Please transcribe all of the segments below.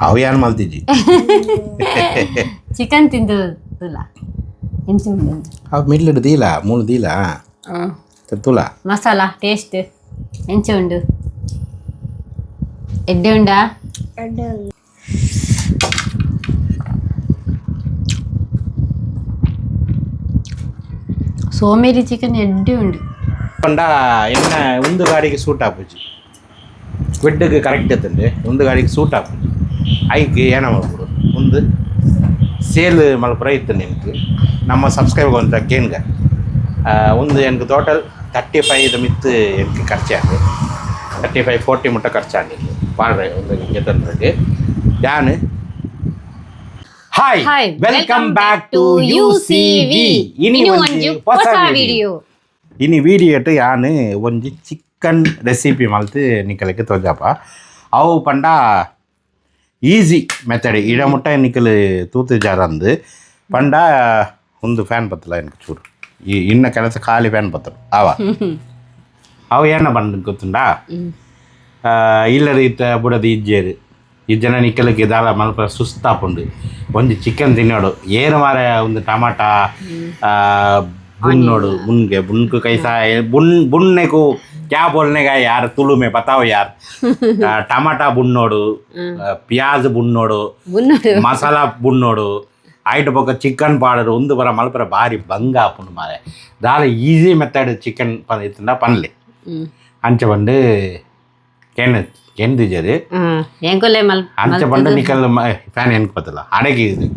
ಅವು ಏನು ಮಲ್ತಿದ್ದಿ ಚಿಕನ್ ತಿಂದಿಲ್ಲ ಅವು ಮಿಡ್ಲಿಡು ದೀಲ ಮೂಳು ದೀಲ ತುಲ ಮಸಾಲ ಟೇಸ್ಟ್ ಎಂಚ ಉಂಡು ಎಡ್ಡೆ ಉಂಡಾ ಸೋಮೇರಿ ಚಿಕನ್ ಎಡ್ಡೆ ಉಂಡು ಪಂಡ ಎನ್ನ ಒಂದು ಗಾಡಿಗೆ ಸೂಟ್ ಆಪುಜಿ ಬೆಡ್ಗೆ ಕರೆಕ್ಟ್ ಎತ್ತಂಡೆ ಒಂದು ಗಾಡಿಗೆ ಸೂಟ್ ಆಪುಜಿ ಐಕೆ ಏನ ಮಾಡ್ಬಿಡು ಒಂದು ಸೇಲ್ ಮಲ್ಪುರ ಇತ್ತು ನಿನಗೆ ನಮ್ಮ ಸಬ್ಸ್ಕ್ರೈಬ್ ಅಂತ ಕೇನ್ಗ ಒಂದು எனக்கு ಟೋಟಲ್ 35 ಮಿತ್ತು எனக்கு ಖರ್ಚಾಗಿ 35-40 ಮುಟ್ಟ ಖರ್ಚಾಗಿ ಪಾಡ್ರೆ ಒಂದು ಗೆತ್ತಂದ್ರಿಗೆ ಯಾನು ಹಾಯ್ ವೆಲ್ಕಮ್ ಬ್ಯಾಕ್ ಟು ಯುಸಿವಿ ಇನಿ ಒಂದು ಹೊಸ ವಿಡಿಯೋ ಇನಿ ವಿಡಿಯೋಟ್ ಯಾನು ಒಂಜಿ ಚಿಕನ್ ರೆಸಿಪಿ ಮಲ್ತು ನಿಕಲಕ್ಕೆ ತೋಜಪ್ಪ ಅವು ಪಂಡ ಈಸಿ ಮೆಥಡ್ ಇಡ ಮುಟ್ಟ ನಿಕಲು ತೂತು ಜಾರಂದು ಪಂಡ ಒಂದು ಫ್ಯಾನ್ ಬತ್ತಲ್ಲ எனக்கு ಚೂರು ಈ ಇನ್ನ ಕೆಲಸ ಖಾಲಿ ಫ್ಯಾನ್ ಬತ್ತರು ಅವು ಏನ ಬಂದು ಗೊತ್ತುಂಡಾ ಇಲ್ಲದ ಇತ್ತ ಬುಡದ ಇಜ್ಜೇರು ಇಜ್ಜನ ನಿಕ್ಕಲಕ್ಕೆ ದಾಳ ಮಲ್ಪ ಸುಸ್ತಾಪುಂಡು ಒಂದು ಚಿಕನ್ ತಿನ್ನೋಡು ಏನು ಮಾರ ಒಂದು ಟಮಾಟ बुन्नोडु बुनके बुनको कैसा है बुनने को क्या बोलने का यार तुलु में बताओ यार टमाटा बुन्नोडु प्याज बुन्नोडु मसाला बुन्नोडु आइट पक्का चिकन पाडर उंदु बरा मलपरा भारी बंगा आपुंडु मारे दाल ಈಸಿ ಮೆಥಡ್ ಚಿಕನ್ ಇತ್ತಂಡ ಪನ್ಲೆ ಅಂಚ ಬಂದು ಕೆಂದಿಜರು ಎಂಕೊಲೆ ಮಲ್ ಅಂಚ ಬಂದು ನಿಕಲ್ ಫ್ಯಾನ್ ಎನ್ಕ್ ಬತ್ತಲ್ಲ ಅಡಗಿ ಇದು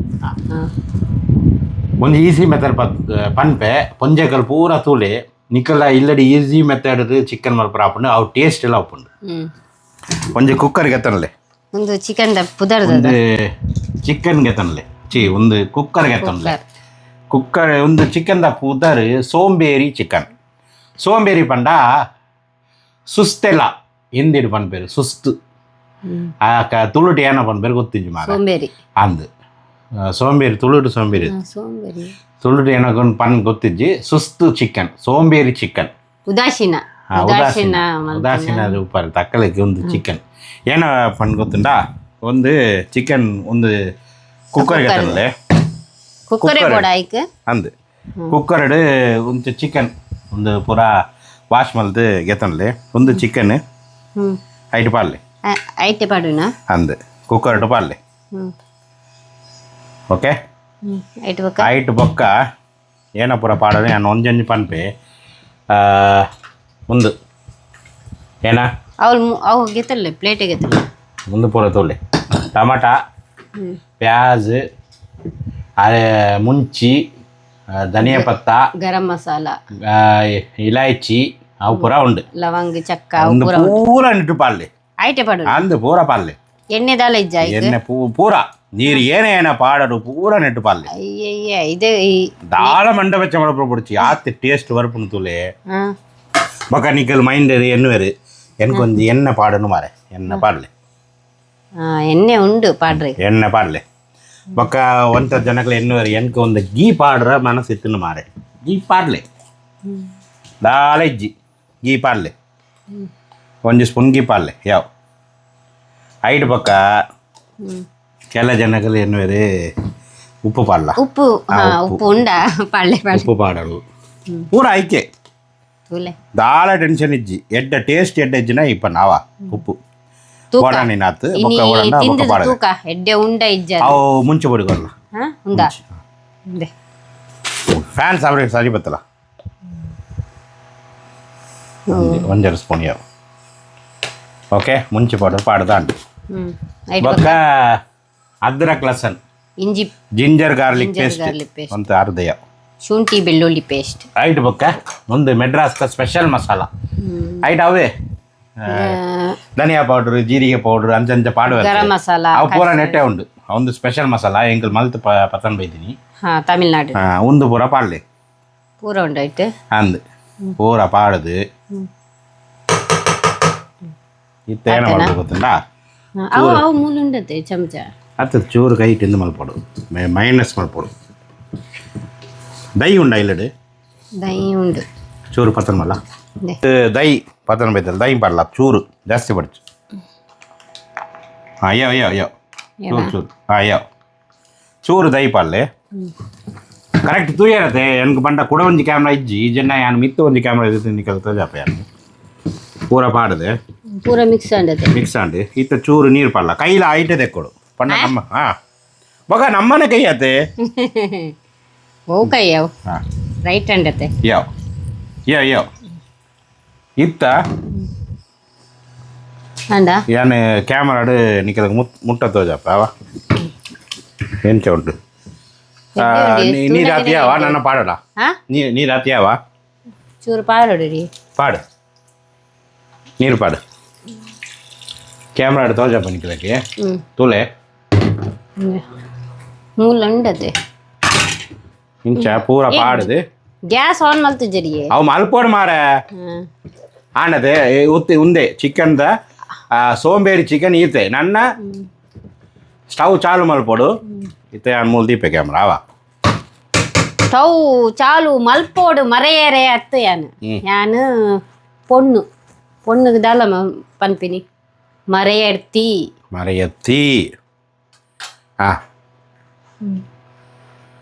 ಒಂದು ಈಸಿ ಮೆಥಡ್ ಪನ್ಪೆ ಪೊಂಜೆಕಲ್ ಪೂರ ತೂಲೆ ನಿಕಲ ಇಲ್ಲಡಿ ಈಸಿ ಮೆಥಡ್ ಚಿಕನ್ ಮಲ್ಪರ ಆಪುಂಡು ಅವು ಟೇಸ್ಟ್ ಎಲ್ಲ ಆಪುಂಡು ಒಂಜಿ ಕುಕ್ಕರ್ಗೆ ಎತ್ತನಲೆ ಒಂದು ಚಿಕನ್ ಪುದರ್ದ ಒಂದು ಚಿಕನ್ಗೆ ಎತ್ತನಲೆ ಒಂದು ಕುಕ್ಕರ್ಗೆ ಎತ್ತನಲೆ ಕುಕ್ಕರ್ ಒಂದು ಚಿಕನ್ ದ ಪುದರ್ ಸೋಂಬೇರಿ ಚಿಕನ್ ಸೋಂಬೇರಿ ಪಂಡ ಸುಸ್ತೆಲ್ಲ ಎಂದಿಡು ಪನ್ಪೇರು ಸುಸ್ತು ತುಳುಟು ಏನ ಪನ್ಪೇರು ಗೊತ್ತಿಜ್ಜಿ ಮಾರ ಸೋಂಬೇರಿ ಅಂದು ಸೋಂಬೇರಿ ತುಳುಟು ಸೋಂಬೇರಿ ತುಳುಟು ಏನಕ್ಕೊಂದು ಪನ್ ಗೊತ್ತಿಜ್ಜಿ ಸುಸ್ತು ಚಿಕನ್ ಸೋಂಬೇರಿ ಚಿಕನ್ ಉದಾಸೀನ ಉದಾಸೀನ ಅದು ಉಪ್ಪಾರ ತಕ್ಕಲಕ್ಕೆ ಒಂದು ಚಿಕನ್ ಏನ ಪನ್ ಗೊತ್ತುಂಡಾ ಒಂದು ಚಿಕನ್ ಒಂದು ಕುಕ್ಕರ್ಗೆ ಎತ್ತನಲೆ ಅಂದು ಕುಕ್ಕರ್ಡು ಒಂದು ಚಿಕನ್ ಒಂದು ಪೂರ ವಾಶ್ ಮಲ್ದು ಗೆತ್ತನಲೆ ಒಂದು ಚಿಕನ್ ಐಟು ಪಾರ್ಲೆ ಐಟೆ ಪಾಡುನಾ ಅಂದು ಕುಕ್ಕರ್ಡು ಪಾರ್ಲೆ ಓಕೆ ಐಟ್ ಬೊಕ್ಕ ಏನ ಪೂರ ಪಾಡೋದು ನಾನು ಒಂಜೊಂಜಿ ಪನ್ಪೆ ಒಂದು ಏನ ಅವು ಗೆತ್ತಲ್ಲ ಪ್ಲೇಟಿಗೆ ಗೆತ್ತಲ್ಲ ಒಂದು ಪೂರ ತೋಲೆ ಟಮಾಟ ಪ್ಯಾಜ್ ಮುಂಚಿ ಧನಿಯಾ ಪತ್ತ ಗರಂ ಮಸಾಲ ಇಲಾಯ್ಚಿ ಅವು ಪೂರ ಉಂಡು ಲವಂಗ ಚಕ್ಕ ಒಂದು ಪೂರ ನಿಟ್ಟು ಪಾರ್ಲೆ ಐಟೆ ಪಾಡು ಅಂದು ಪೂರ ಪಾರ್ಲೆ ಎಣ್ಣೆ ದಾಲ ಇಜ್ಜ ಎಣ್ಣೆ ಪೂರ ನೀರು ಏನೇನ ಪಾಡರು ಪೂರ ನೆಟ್ಟು ಪಾರ್ಲೆ ಅಯ್ಯಯ್ಯ ಇದು ದಾಳ ಮಂಡ ಬೆಚ್ಚ ಮಳಪುರ ಪುಡಿಚಿ ಆತ್ತೆ ಟೇಸ್ಟ್ ವರಪುನು ತೂಲೆ ಬೊಕ ನಿಕಲ್ ಮೈಂಡ್ ಎನ್ನುವೆರು ಎನ್ಕೊಂದು ಎಣ್ಣೆ ಪಾಡನು ಮಾರೆ ಎಣ್ಣೆ ಪಾಡ್ಲೆ ಎಣ್ಣೆ ಉಂಡು ಪಾಡ್ರಿ ಎಣ್ಣೆ ಪಾಡ್ಲೆ ಬೊಕ್ಕ ಒಂಥ ಜನಗಳು ಎನ್ನುವೆರು ಎನ್ಕ ಒಂದು ಗೀ ಪಾಡ್ರ ಮನಸ್ಸಿತ್ತನು ಮಾರೆ ಗೀ ಪಾಡ್ಲೆ ದಾಳ ಇಜ್ಜಿ ಗೀ ಪಾಡ್ಲೆ ಒಂದು ಸ್ಪೂನ್ ಗೀ ಪಾಡ್ಲೆ ಯಾವ ಐಟ್ ಬೊಕ್ಕ ಕೆಲ ಜನಗಳು ಎನ್ನುವೆರು ಉಪ್ಪು ಪಾಡ್ಲ ಉಪ್ಪು ಉಪ್ಪು ಉಂಡ ಪಾಡ್ಲೆ ಉಪ್ಪು ಪಾಡಲು ಪೂರ ಐಕೆ ದಾಳ ಟೆನ್ಷನ್ ಇಜ್ಜಿ ಎಡ್ಡ ಟೇಸ್ಟ್ ಎಡ್ಡ ಇಜ್ಜಿನ ಇಪ್ಪ ನಾವ ಉಪ್ಪು ಬೋಡಾನಿ ನಾತ್ ಬೊಕ್ಕ ಓಡಂಡ ಬೊಕ್ಕ ಪಾಡ ತೂಕ ಎಡ್ಡೆ ಉಂಡ ಇಜ್ಜ ಅವು ಮುಂಚೆ ಬಡಿಗೊಲ್ಲ ಉಂದಾ ಫ್ಯಾನ್ ಸಾಬ್ರೆ ಸರಿ ಬತ್ತಲ್ಲ ಒಂದೆರಡು ಸ್ಪೂನ್ ಯಾವ ಓಕೆ ಮುಂಚೆ ಪಾಡ್ದ ಅಂಟು ಬೊಕ್ಕ ಅದ್ರಕ್ ಲಸನ್ ಇಂಜಿ ಜಿಂಜರ್ ಗಾರ್ಲಿಕ್ ಪೇಸ್ಟ್ ಅಂತ ಅರ್ಧಯ ಶುಂಠಿ ಬೆಳ್ಳುಳ್ಳಿ ಪೇಸ್ಟ್ ಐಟ್ ಬೊಕ್ಕ ಒಂದು ಮೆಡ್ರಾಸ್ ಸ್ಪೆಷಲ್ ಮಸಾಲ ಐಟ್ ಅವೇ ಧನಿಯಾ ಪೌಡರ್ ಜೀರಿಗೆ ಪೌಡರ್ ಅಂಚಂಚ ಪಾಡುವ ಗರಂ ಮಸಾಲ ಅವು ಪೂರ ನೆಟ್ಟೆ ಉಂಡು ಒಂದು ಸ್ಪೆಷಲ್ ಮಸಾಲ ಎಂಕಲ್ ಮಲ್ತ್ ಪತನ್ ಬೈದಿನಿ ತಮಿಳ್ನಾಡು ಒಂದು ಪೂರ ಪಾಡ್ಲೆ ಪೂರ ಉಂಡಾಯ್ತು ಅಂದು ಪೂರ ಪಾಡದು ಇತ್ತೇನ ಮಾಡೋದು ಗೊತ್ತುಂಡಾ ಅವು ಮೂಲುಂಡತೆ ಚಮಚ ಅತ್ತ ಚೂರು ಕೈ ತಿಂದು ಮಲ್ಪಡು ಮೈನಸ್ ಮಲ್ಪಡು ದೈ ಉಂಡ ಇಲ್ಲಡೆ ದೈ ಉಂಡು ಚೂರು ಪತನ್ ಮಲ್ಲ ದೈ ಪತನ್ ಬೈತಲ್ಲ ದೈ ಪಡಲ ಚೂರು ಜಾಸ್ತಿ ಪಡ್ಚು ಅಯ್ಯೋ ಅಯ್ಯೋ ಅಯ್ಯೋ ಚೂರು ಅಯ್ಯೋ ಚೂರು ದಯಪಲ್ಲೆ ಕರೆಕ್ಟ್ ತೂಯರತ್ತೆ ಎನ್ಗೆ ಬಂಡ ಕೂಡ ಒಂದು ಕ್ಯಾಮ್ರಾ ಇಜ್ಜಿ ಈ ಜನ ಯಾನು ಮಿತ್ತು ಒಂದು ಕ್ಯಾಮ್ರಾ ಇದ್ದು ನಿಕಲ್ ತೋಜಾಪ ಯಾನು ಪೂರ ಪಾಡದೆ ಪೂರ ಮಿಕ್ಸ್ ಆಂಡದೆ ಮಿಕ್ಸ್ ಆಂಡಿ ಇತ್ತ ಚೂರು ನೀರು ಪಲ್ಲ ಕೈಲ ಐಟೆ ತೆಕ್ಕೊಡು ಪಂಡ ನಮ್ಮ ಬಗ ನಮ್ಮನೆ ಕೈ ಆತೆ ಓ ಕೈ ಯಾವ ರೈಟ್ ಹ್ಯಾಂಡತೆ ಯಾವ ಯಾವ ಇತ್ತ ಅಂಡ ಯಾನು ಕ್ಯಾಮರಾಡು ನಿಕಲ್ ಮುಟ್ಟ ತೋಜಾಪ ಅವ ಎಂಚ ಉಂಟು ನೀರು ಆತಿಯಾವ ನನ್ನ ಪಾಡಲ್ಲ ನೀರು ಆತಿಯಾವ ಚೂರು ಪಾಡೋಡಿ ಪಾಡು ನೀರು ಪಾಡು ಕ್ಯಾಮ್ರಾ ತೋಜಾಪ ನಿಕಲಕ್ಕೆ ತುಲೆ ಮೂಲ ಉಂಡದೆ ಇಂಚ ಪೂರ ಪಾಡುದು ಗ್ಯಾಸ್ ಆನ್ ಮಲ್ತಿದ್ದೀರಿಯೇ ಅವು ಮಲ್ಪೋಡು ಮಾರ ಆನದೆ ಉತ್ತಿ ಉಂದೆ ಚಿಕನ್ದ ಸೋಂಬೇರಿ ಚಿಕನ್ ಈತೆ ನನ್ನ ಸ್ಟವ್ ಚಾಲು ಮಲ್ಪೋಡು ಇತ್ತೆ ಮೂಲ ದೀಪ ಕ್ಯಾಮ್ರಾ ಅವ ಸ್ಟವ್ ಚಾಲು ಮಲ್ಪೋಡು ಮರೆಯರೆ ಅತ್ತು ಯಾನು பொண்ணுக்கு தால பண்பினி மறையத்தி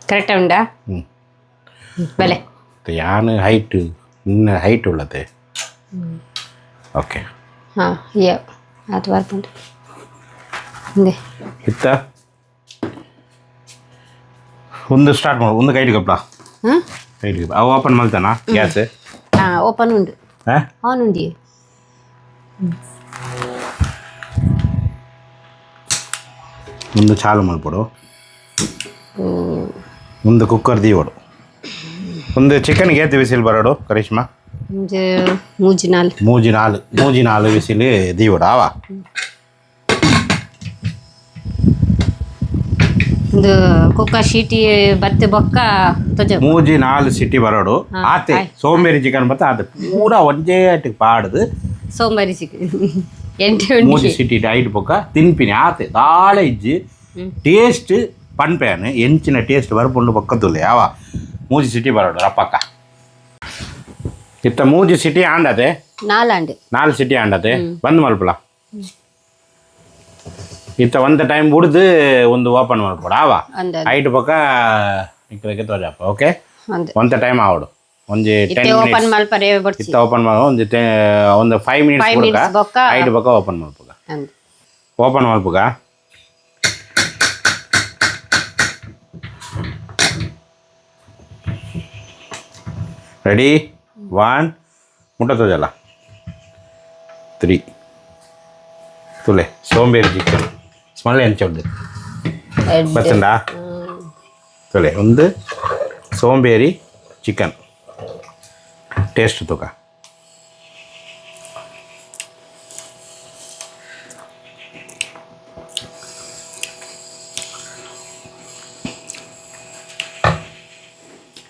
கரெக்டா உண்டா பலே யானு ஹைட் இன்ன ஹைட் உள்ளது ஓகே யா அது வரப்பண்டு இங்கே ಇತ್ತ ಒಂದು ಸ್ಟಾರ್ಟ್ ಮಾಡು ಒಂದು ಕೈಟ್ ಕಪ್ಪಳ ಕೈಟ್ ಕಪ್ಪ ಅವು ಓಪನ್ ಮಾಡ್ತಾನಾ ಗ್ಯಾಸ್ ಓಪನ್ ಉಂಟು ಆನ್ ಉಂಡಿ ಒಂದು ಚಾಲು ಮಾಡ್ಬಿಡು ಒಂದು ಕುಕ್ಕರ್ ದೀವಡು ಒಂದು ಚಿಕನ್ಗೆ ಏತು ವಿಸಿಲ್ ಬರೋಡು ಕರಿಷ್ಮಾ ಮೂಜಿ ನಾಲು ವಿಸಿಲ್ ದೀವಡು ಆವ ಒಂದು ಕುಕ್ಕರ್ ಶೀಟಿ ಬತ್ತೆ ಬೊಕ್ಕ ಮೂಜಿ ನಾಲು ಸಿಟಿ ಬರೋಡು ಆತೆ ಸೋಂಬೇರಿ ಚಿಕನ್ ಬತ್ತ ಆತ ಪೂರ ಒಂದೇ ಅಟ್ಟಿಗೆ ಪಾಡುದು ಸೋಂಬೇರಿ ಚಿಕನ್ ಮೂಜಿ ಸಿಟಿ ಡೈಟ್ ಬೊಕ್ಕ ತಿನ್ಪಿನಿ ಆತೆ ದಾಳೆ ಇಜ್ಜಿ ಟೇಸ್ಟ್ ಪನ್ಪೇನು ಎಂಚಿನ ಟೇಸ್ಟ್ ಬರ್ಪುಂಡು ಬೊಕ್ಕದುಲ್ಲೆ ಅವ ಮೂಜಿ ಸಿಟಿ ಬರೋಡು ರಪ್ಪಕ್ಕ ಇತ್ತ ಮೂಜಿ ಸಿಟಿ ಆಂಡತೆ ನಾಲ್ ಸಿಟಿ ಆಂಡತೆ ಬಂದ್ ಮಲ್ಪಲ ಇತ್ತ ಒಂದು ಟೈಮ್ ಬಿಡ್ದು ಒಂದು ಓಪನ್ ಮಾಡ್ಕೊಡ ಅವ ಐಟ್ ಪಕ್ಕ ಇಕ್ಕಲಿಕ್ಕೆ ತೋಜಪ್ಪ ಓಕೆ ಒಂದು ಟೈಮ್ ಆವಡು ಒಂದು 10 ಮಿನಿಟ್ಸ್ ಇತ್ತ ಓಪನ್ ಮಾಡೋ ಒಂದು 5 ಮಿನಿಟ್ಸ್ ಬೊಕ್ಕ ಐಟ್ ಪಕ್ಕ ಓಪನ್ ಮಾಡ್ಪುಗ ರೆಡಿ 1 ಮುಟ್ಟ ತೋಜಲ್ಲ 3 ತುಲೆ ಸೋಂಬೇರಿ ಚಿಕನ್ ಸ್ಮೆಲ್ ಎಂಚ ಉಂಟು ಬರ್ತಂಡ ತುಲೆ ಒಂದು ಸೋಂಬೇರಿ ಚಿಕನ್ ಟೇಸ್ಟ್ ತೂಕ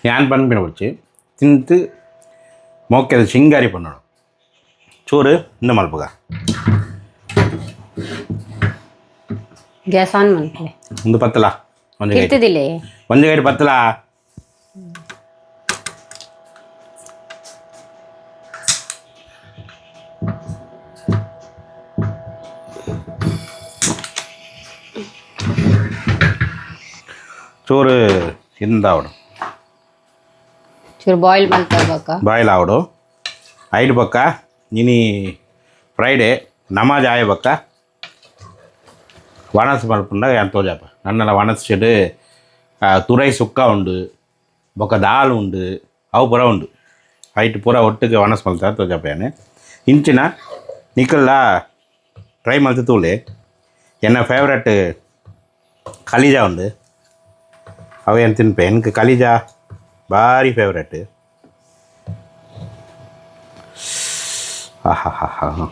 ಯಾನ್ ಪನ್ಪಿನ ಬಿಡ್ಚಿ ತಿಂತು ಮೋಕೆದು ಶಿಂಗಾರಿ ಪನ್ನೋಡು ಚೂರು ಇನ್ನು ಮಲ್ಪುಗ ಗ್ಯಾಸ್ ಆನ್ ಮಾಡ್ಕೊಳ್ಳಿ ಒಂದು ಪತ್ತಲ ಇರ್ತದಿಲ್ಲೇ ಒಂದು ಗೈಡ್ ಪತ್ತಲ ಚೂರು ಹಿಂದಾವಡು ಚೂರು ಬಾಯ್ಲ್ ಮಾಡ್ತಾ ಬಾಯ್ಲ್ ಆವಡು ಐದು ಪಕ್ಕ ನೀನಿ ಫ್ರೈಡೇ ನಮಾಜ್ ಆಯ ಪಕ್ಕ ವನಸ್ ಮಲ್ಪುಂಡ ಯಾನ್ ತೋಜಾಪ ನನ್ನೆಲ್ಲ ವನಸ್ ಚೆಡು ತುರೈ ಸುಕ್ಕ ಉಂಡು ಬೊಕ್ಕ ದಾಲ್ ಉಂಡು ಅವು ಪೂರ ಉಂಡು ಐಟ್ ಪೂರ ಒಟ್ಟಿಗೆ ವನಸ್ ಮಲ್ತಾರೆ ತೋಜಾಪ ಯಾನೆ ಇಂಚಿನ ನಿಕಲ್ಲ ಟ್ರೈ ಮಲ್ತು ತೂಲೆ ಎನ್ನ ಫೇವ್ರೆಟ್ ಕಲೀಜಾ ಉಂಡು ಅವು ಏನು ತಿನ್ಪೆ ಎನ್ಗೆ ಕಲೀಜಾ ಭಾರಿ ಫೇವ್ರೆಟ್ ಆಹಾ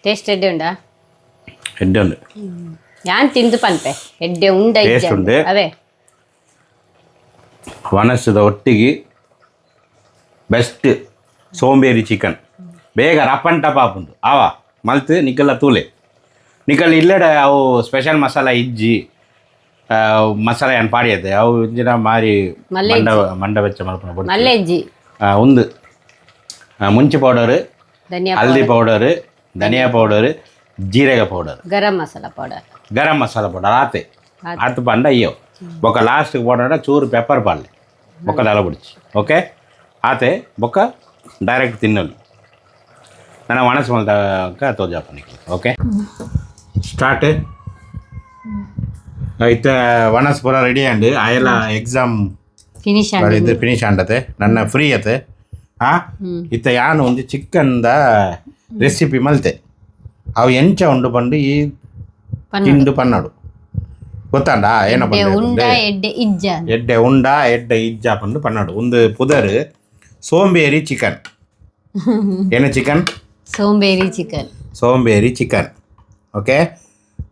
ಟೇಸ್ಟ್ ಎಡ್ಡೆ ಉಂಡಾ ಎಡ್ಡೆ ಉಂಡು ಯಾನ್ ತಿಂದು ಪನ್ಪೆ ಎಡ್ಡೆ ಉಂಡ ಟೇಸ್ಟ್ ಉಂಡು ಅವೇ ವನಸ್ಸದ ಒಟ್ಟಿಗೆ ಬೆಸ್ಟ್ ಸೋಂಬೇರಿ ಚಿಕನ್ ಬೇಗ ರಪ್ಪಂಟ ಪಾಪುಂಡು ಅವ ಮಲ್ತು ನಿಕಲ್ಲ ತೂಲೆ ನಿಕಲ್ ಇಲ್ಲಡೆ ಅವು ಸ್ಪೆಷಲ್ ಮಸಾಲ ಇಜ್ಜಿ ಮಸಾಲ ಏನು ಪಾಡಿಯತ್ತೆ ಅವು ಇಂಜಿನ ಮಾರಿ ಮಂಡ ಬೆಚ್ಚ ಮಲ್ಪನ ಮಲ್ಲೆಜ್ಜಿ ಒಂದು ಮುಂಚಿ ಪೌಡರ್ ಹಲ್ದಿ ಪೌಡರ್ ಧನಿಯಾ ಪೌಡರ್ ಜೀರಿಗೆ powder garam masala powder garam masala powder ఆత పండు అయ్యో ఒక లాస్ట్కి పోవడం చూరు పెప్పర్ పడలే ఒక నలబడిచి ఓకే ఆతే ఒక ಡೈರೆಕ್ಟ್ ತಿನ್ನಲು ನನ್ನ ಮನಸ್ಸು ಮಲ್ತಾಗ ತೋಜಾಪನಿಗೆ ಓಕೆ ಸ್ಟಾರ್ಟ್ ಇತ್ತ ವನಸ್ ಪೂರ ರೆಡಿ ಅಂಡ್ ಆಯೆಲ್ಲ ಎಕ್ಸಾಮ್ ಫಿನಿಶ್ ಇದು ಫಿನಿಶ್ ಅಂಡತೆ ನನ್ನ ಫ್ರೀ ಅತೆ ಇತ್ತ ಯಾನು ಒಂದು ಚಿಕ್ಕಂದ ರೆಸಿಪಿ ಮಲ್ತೆ ಅವು ಎಂಚ ಉಂಡು ಬಂದು ಈ ತಿಂಡು ಪನ್ನಡು ಗೊತ್ತಾಂಡ ಏನ ಎಡ್ಡೆ ಉಂಡ ಎಡ್ಡೆ ಇಜ್ಜ ಪಂಡು ಪನ್ನಡು ಒಂದು ಪುದರ್ ಸೋಂಬೇರಿ ಚಿಕನ್ ಏನ ಚಿಕನ್ ಸೋಂಬೇರಿ ಚಿಕನ್ ಓಕೆ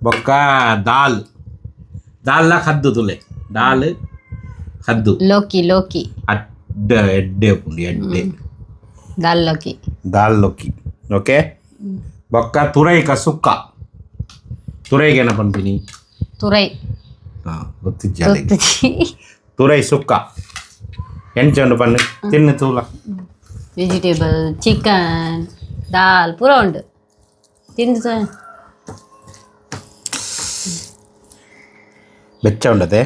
ಬೊಕ್ಕ ದಾಲ್ ಖದ್ದು ತುಲೆ ದಾಲ್ ಖದ್ದು ಲೋಕಿ ಅಡ್ಡ ಎಡ್ಡೆ ಪುಂಡಿ ಎಡ್ಡೆ ದಾಲ್ ಲೋಕಿ ಓಕೆ ಬೊಕ್ಕ ತುರೈಕ ಸುಕ್ಕ ತುರೈಗೆ ಏನ ಪಂಪಿನಿ ತುರೈ ಗೊತ್ತಿಜ್ಜಾಲೆ ತುರೈ ಸುಕ್ಕ ಎಂಚಂಡು ಪಣ್ಣು ತಿನ್ನು ತೂಲ ವೆಜಿಟೇಬಲ್ ಚಿಕನ್ ದಾಲ್ ಪೂರ ಉಂಡು ತಿಂದು ಬೆಚ್ಚ ಉಂಡತೆ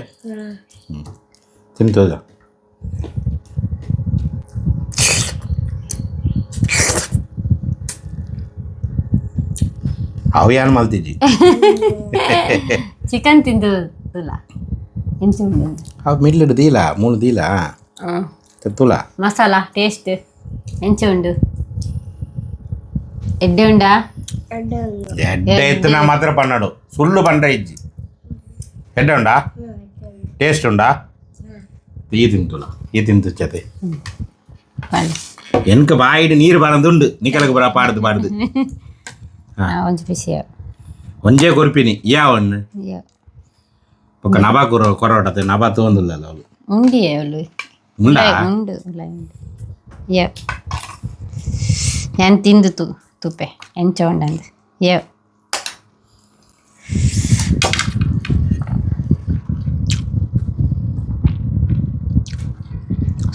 ತಿಂತೋದ ಅವು ಏನು ಮಲ್ತಿಜ್ಜಿ ಚಿಕನ್ ತಿಂದು ಎಂಚ ಉಂಡು ಅವು ಮಿಡ್ಲಿಡು ದೀಲ ಮೂಳು ದೀಲ ತುಲ ಮಸಾಲ ಟೇಸ್ಟ್ ಎಂಚ ಉಂಡು ಎಡ್ಡೆ ಉಂಡಾ ಎಡ್ಡೆ ಎತ್ತನ ಮಾತ್ರ ಪನ್ನಡು ಸುಳ್ಳು ಪಂಡ ಇಜ್ಜಿ ಎಡ್ಡೆ ಉಂಡಾ ಟೇಸ್ಟ್ ಉಂಡಾ ಈ ತಿಂತುಲ ಈ ತಿಂತು ಜತೆ ಎನ್ಕ ಬಾಯಿಡು ನೀರು ಬರಂದುಂಡು ನಿಕಲಕ್ಕೆ ಬರ ಪಾಡ್ದು ಒಂಜಿ ಬಿಸಿ ಒಂಜೇ ಕೊರ್ಪಿನಿ ಯಾವಣ್ಣು ఒక నబా కొరవటది నబా తోందుల్ల వాళ్ళు ఉంది వాళ్ళు ఉండా ఉండు యా ഞാൻ തിಂದು ತುಪ್ಪೆ ಎಂಚೋಂಡಂದು ಯಾ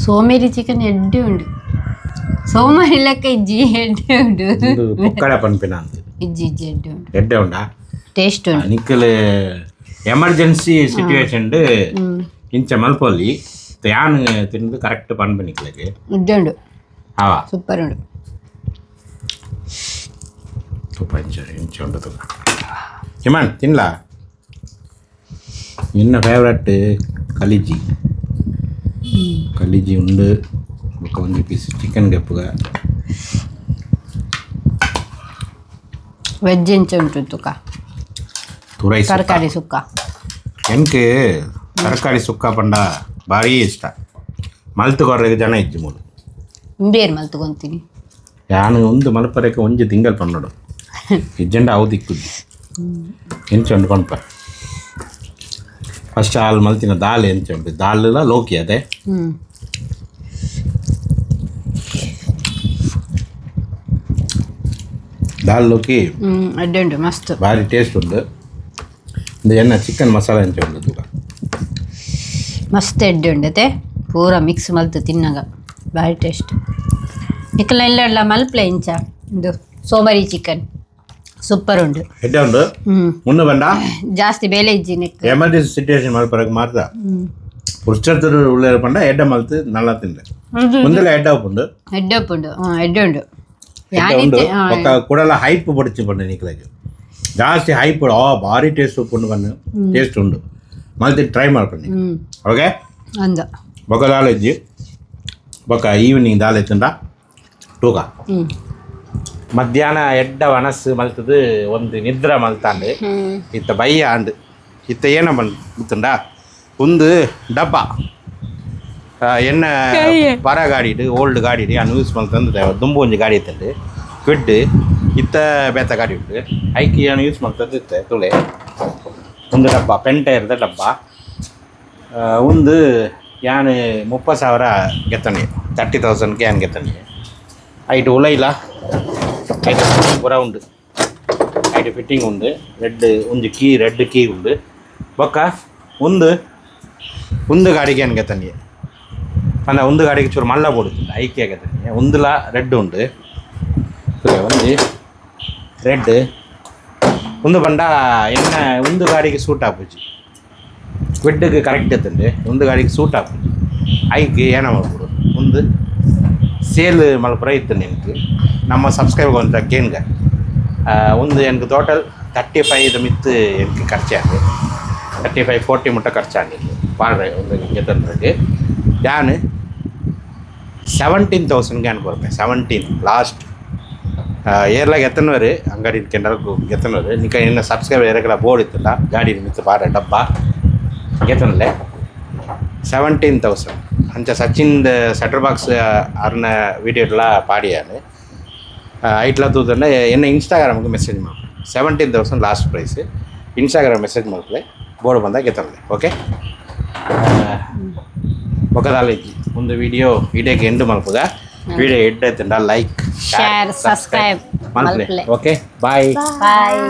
ಸೋಮೇರಿ ಚಿಕನ್ ಎಡ್ಡೆ ಉಂಡು ಸೋಮಾರಿ ಲೆಕ್ಕ ಇಜ್ಜಿ ಎಡ್ಡೆ ಉಂಡು ಒಕ್ಕಡೆ ಪನ್ಪಿನ ಅಂತ ಇಜ್ಜಿ ಎಡ್ಡೆ ಉಂಡು ಎಡ್ಡೆ ಉಂಡಾ ಟೇಸ್ಟ್ ಉಂಡು ನಿಕ್ಕಲು ಎಮರ್ಜೆನ್ಸಿ ಸಿಚುವೇಶನ್ ಇಂಚ ಮಲ್ಪೊಲ್ಲಿ ಯಾನ್ ತಿಂದು ಕರೆಕ್ಟ್ ಪನ್ಪು ನಿಕ್ಲಕ್ಕೆ ಎಡ್ಡೆ ಉಂಡು ಅವ ಸೂಪರ್ ಉಂಡು ತುಪ್ಪ ಇಂಚ ಉಂಡು ತುಪ್ಪ ಹಿಮನ್ ತಿನ್ಲಾ ನಿನ್ನ ಫೇವ್ರೆಟ್ ಕಲಿಜಿ ಉಂಡು ఒక ಒಂದು ಪೀಸ್ ಚಿಕನ್ ಗಪ್ಪುಗ ವೆಜ್ ಎಂಚ ಉಂಟು ತುಕ ತುರೈ ತರಕಾರಿ ಸುಕ್ಕ ಎನ್ಕೆ ತರಕಾರಿ ಸುಕ್ಕ ಪಂಡ ಭಾರಿ ಇಷ್ಟ ಮಲ್ತುಕೊರ್ರೆಗೆ ಜನ ಇಜ್ಜಿ ಮೂಲು ಬೇರೆ ಮಲ್ತುಕೊಂತೀನಿ ಯಾನು ಒಂದು ಮಲ್ಪರೆಗೆ ಒಂಜಿ ತಿಂಗಳು ಪನ್ನಡು ಇಜ್ಜಂಡ ಅವು ದಿಕ್ಕುದ್ದಿ ಎಂಚ ಉಂಡು ಪನ್ಪ ಫಸ್ಟ್ ಹಾಲು ಮಲ್ತಿನ ದಾಲ್ ಎಂಚ ಉಂಟು ದಾಲ್ ಲೋಕಿ ಅದೇ ದಾಲ್ ಲೋಕಿ ಅಡ್ಡೆ ಉಂಡು ಮಸ್ತ್ ಭಾರಿ ಟೇಸ್ಟ್ ಉಂಡು ಇದು ಎನ್ನ ಚಿಕನ್ ಮಸಾಲ ಎಂಚ ಉಂಡು ತೂಕ ಮಸ್ತ್ ಎಡ್ಡೆ ಉಂಡತೆ ಪೂರ ಮಿಕ್ಸ್ ಮಲ್ತು ತಿನ್ನಾಗ ಭಾರಿ ಟೇಸ್ಟ್ ಇಕ್ಕಲ ಎಲ್ಲ ಮಲ್ಪಲೆ ಇಂಚ ಇದು ಸೋಮರಿ ಚಿಕನ್ ಸೂಪರ್ ಉಂಡು ಎಡ್ಡೆ ಉಂಡು ಮುನ್ನ ಬಂಡ ಜಾಸ್ತಿ ಬೇಲೆ ಇಜ್ಜಿ ನೆಕ್ ಎಮರ್ಜೆನ್ಸಿ ಸಿಚುವೇಶನ್ ಮಲ್ಪರಗೆ ಮಾತ್ರ ಪುರ್ಚತ್ತರು ಉಳ್ಳ ಪಂಡ ಎಡ್ಡೆ ಮಲ್ತು ನಲ್ಲ ತಿಂದೆ ಮುಂದೆಲ್ಲ ಎಡ್ಡೆ ಉಪ್ಪುಂಡು ಎಡ್ಡೆ ಉಪ್ಪುಂಡು ಎಡ್ಡೆ ಉಂಡು ಉಂಡು ఒక కూడల హైప్ పొడిచి పండు నీకులకి ಜಾಸ್ತಿ ಹೈಪ್ ಭಾರಿ ಟೇಸ್ಟ್ ಉಪ್ಪುಂಡು ಬನ್ನು ಟೇಸ್ಟ್ ಉಂಡು ಮಲ್ತಿ ಟ್ರೈ ಮಾಡ್ಕೊಂಡು ಓಕೆ ಅಂದ ಬೊಕ್ಕ ದಾಲ್ ಇಜ್ಜಿ ಬೊಕ್ಕ ಈವ್ನಿಂಗ್ ದಾಲ್ ಎತ್ತುಂಡ ಟೂಕ ಮಧ್ಯಾಹ್ನ ಎಡ್ಡ ವನಸ್ಸು ಮಲ್ತದು ಒಂದು ನಿದ್ರ ಮಲ್ತಾಂಡು ಇತ್ತ ಬಯ್ಯ ಆಂಡು ಇತ್ತ ಏನ ಬಂದುಂಡ ಒಂದು ಡಬ್ಬ ಎನ್ನ ಪರ ಗಾಡಿ ಓಲ್ಡ್ ಗಾಡಿ ಅನ್ನು ಯೂಸ್ ಮಾಡ್ತಂದು ದುಂಬು ಒಂಜಿ ಗಾಡಿ ಇತ್ತಂಡು ಕ್ವಿಡ್ ಇತ್ತ ಬೇತ ಗಾಡಿ ಉಂಟು ಐಕಿ ಅನ್ನು ಯೂಸ್ ಮಾಡ್ತದ್ದು ಇತ್ತೆ ತುಳೆ ಒಂದು ಡಬ್ಬ ಪೆಂಟೈರ್ದ ಡಬ್ಬ ಒಂದು ಯಾನ್ 30,000 ಗೆತ್ತಣಿ 30,000 ಯಾನ್ ಗೆತ್ತಣಿ ಐಟು ಉಲೈಲ ಐಟು ಪೂರ ಉಂಡು ಐಟು ಫಿಟ್ಟಿಂಗ್ ಉಂಡು ಒಂಜಿ ಕೀ ರೆಡ್ ಕೀ ಉಂಡು ಬೊಕ್ಕ ಒಂದು ಗಾಡಿಗೆ ಏನ್ ಗೆತ್ತಣಿ ಅಂದ ಒಂದು ಗಾಡಿಗೆ ಚೂರು ಮಲ್ಲ ಬೋಡುತ್ತಿಲ್ಲ ಐಕೆ ಆಗತ್ತೆ ಒಂದುಲ ರೆಡ್ ಉಂಡು ಒಂಜಿ ರೆಡ್ ಒಂದು ಬಂಡ ಎನ್ನ ಒಂದು ಗಾಡಿಗೆ ಸೂಟ್ ಆಪುಜಿ ಬೆಡ್ಗೆ ಕರೆಕ್ಟ್ ಇತ್ತಂಡೆ ಒಂದು ಗಾಡಿಗೆ ಸೂಟ್ ಆಪುಜಿ ಐಗೆ ಏನ ಮಾಡ್ಬಿಡು ಒಂದು ಸೇಲ್ ಮಲ್ಪುರ ಇತ್ತು ನಿನಗೆ ನಮ್ಮ ಸಬ್ಸ್ಕ್ರೈಬ್ ಅಂತ ಕೇನ್ಗ ಒಂದು எனக்கு ಟೋಟಲ್ 35 ಮಿತ್ತು எனக்கு ಖರ್ಚಾಗಿ 35-40 ಮುಟ್ಟ ಖರ್ಚಾಗಿತ್ತು ಬಾಳ್ರೆ ಒಂದು ಗೆತ್ತಂದ್ರಿಗೆ ನಾನು 17,000ಗೆ ಅನ್ಕೊಳ್ತೆ 17 ಲಾಸ್ಟ್ ಏರ್ಲಾಗ ಎತ್ತನವರಿ ಅಂಗಡಿ ಕೆಂಡಲ್ಗೂ ಗೆತ್ತನವರಿ ನಿಕ ಇನ್ನು ಸಬ್ಸ್ಕ್ರೈಬ್ ಏರಕಲ ಬೋರ್ಡ್ ಇತ್ತಲ್ಲ ಗಾಡಿ ಮಿತ್ತು ಬಾರ ಡಬ್ಬ ಗೆತ್ತನಲ್ಲೇ 17,000 ಅಂಚ ಸಚಿನ್ ಸೆಟರ್ ಬಾಕ್ಸ್ ಅರ್ನ ವೀಡಿಯೋಡ್ಲ ಪಾಡಿಯಾನು ಐಟ್ಲ ತೂತಂಡ ಎನ್ನ ಇನ್ಸ್ಟಾಗ್ರಾಮ್ಗೆ ಮೆಸೇಜ್ ಮಾಡಿ 17,000 ಲಾಸ್ಟ್ ಪ್ರೈಸ್ ಇನ್ಸ್ಟಾಗ್ರಾಮ್ ಮೆಸೇಜ್ ಮಾಡ್ಕೊಳ್ಳಿ ಬೋರ್ಡ್ ಬಂದಾಗ ಗೆತ್ತನಲ್ಲೇ ಓಕೆ ఒకదాలి ముందు వీడియోకి ఎండ్ మలుపుగా వీడియో ఎడ్ అవుతుందా like share subscribe okay bye bye